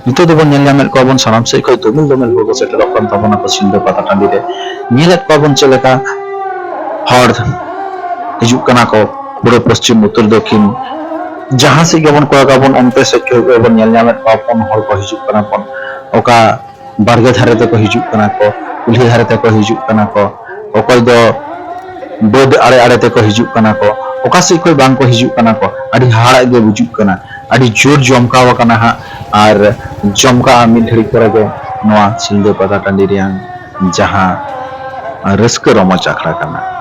Nito dobon nyel nyamel ko bon sanam sei ko domil domil hogo setelok kan tabona ko Sindho Pata Tandi re nyelet ko bon celeka hor hijuk kana ko puro paschim uttor dokhin jahan se gebon ko gabon onte se ko bon nyel nyamet ko pon hor ko hijuk kana pon oka barge dhare te ko hijuk kana ko kulhi dhare te ko hijuk kana ko okoy do bod are are te ko hijuk kana ko oka se ko bang ko hijuk kana ko adi hara ge bujuk kana adi jor jomkawa kana ha ar jomka mid ghari pore ge noa Sindho Pata Tandi reyang jaha raska romoj akhra kana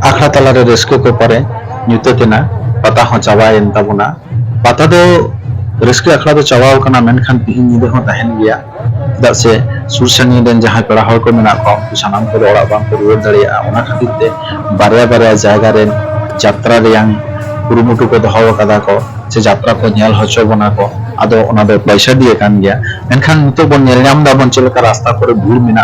आखड़ा तलारे रस्को को परे nyutetina pata ho chabayen tabuna pata do रस्के आखड़ा तो चावाओ कना मेनखान तिहिन निदे हो तहन गया चेदा से सुरसांगी den jaha पेड़ा हर को मेना को उनको सानाम को ओड़ा बांग को रुवार दाड़िया ओना खातिर ते बारया बारया जायगा रे यात्रा रेयां कुरुमुटु को दोहो कदा को से यात्रा को नेल होचो बना को आदो ओना दो पैसा दिए कान गया मेनखान नितो बन नेल नाम दा बन चलका रास्ता पर भीड़ मेना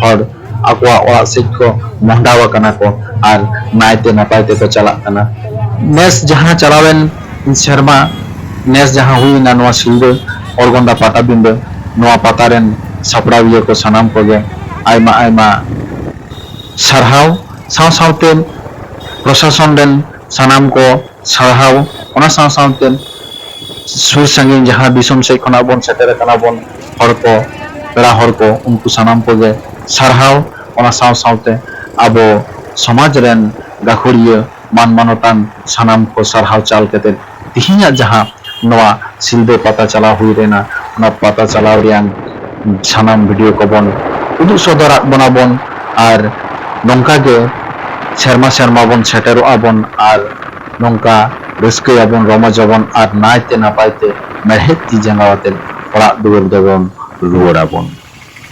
हर akwa orak sik ko mohdawa kana ko ar naite napaite ko chalak kana nes jahan chalawen serma nes jahan huina noa silde orgonda pata binde noa pataren saprawiye ko sanam ko ge aima sarhaw saw-sawte prosason den sanam ko sarhaw ona saw-sawte sur sangin jahan disom sei khona bon setere kana bon hor ko pera hor ko unku sanam ko ge sarhaw ona saw-sawte abo समाज rain गाखुरिया मान मानोतान सानाम को सरहाव चाल कते तिहिया जहां नवा सिलदे पता चला हुई रेना ना पता चला रियान सानाम वीडियो को बन उदु सदरा बनाबन आर नंका गे शर्मा शर्मा बन सेटेरो आबन आर नंका रस्के आबन रमाजबन आर नायते नापायते मेहेती जंगावते ओड़ा दुवर देबन रुवड़ाबन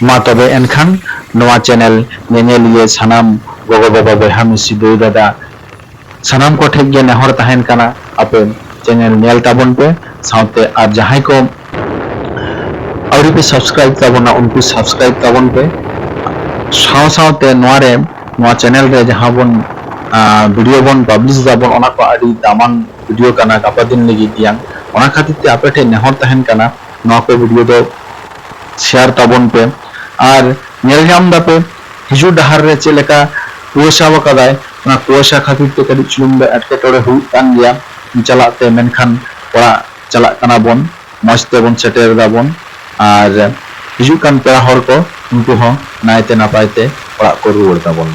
मा तबे एनखान नवा चैनल नेनेलिए सानाम गोगो बाबा बहा मिसी दई दादा सानाम को ठेक गे नेहर तहन काना आपे चैनल नेल ताबन पे साउते आर जहां को और पे सब्सक्राइब ताबना उनको सब्सक्राइब ताबन पे साव सावते नोरे नोआ चैनल रे जहां बन वीडियो बन पब्लिश जाबन ओना को आडी दामान वीडियो काना गापा दिन लगी दियां ओना खातिर ते आपे ठे नेहर तहन काना नोआ को वीडियो दो शेयर ताबन पे आर नेल जाम दापे हिजु डहार रे चेलेका कुआसा वकादाय ना कुआसा खातिर ते कदि चुलुम बे अटके तोड़े हुई कान गया चलाते मेनखान ओड़ा चला काना बन मस्ते बन सेटेर दाबन आर हिजु कान पेड़ा हर को उनको हो नायते नापायते ओड़ा को रुवार दाबन।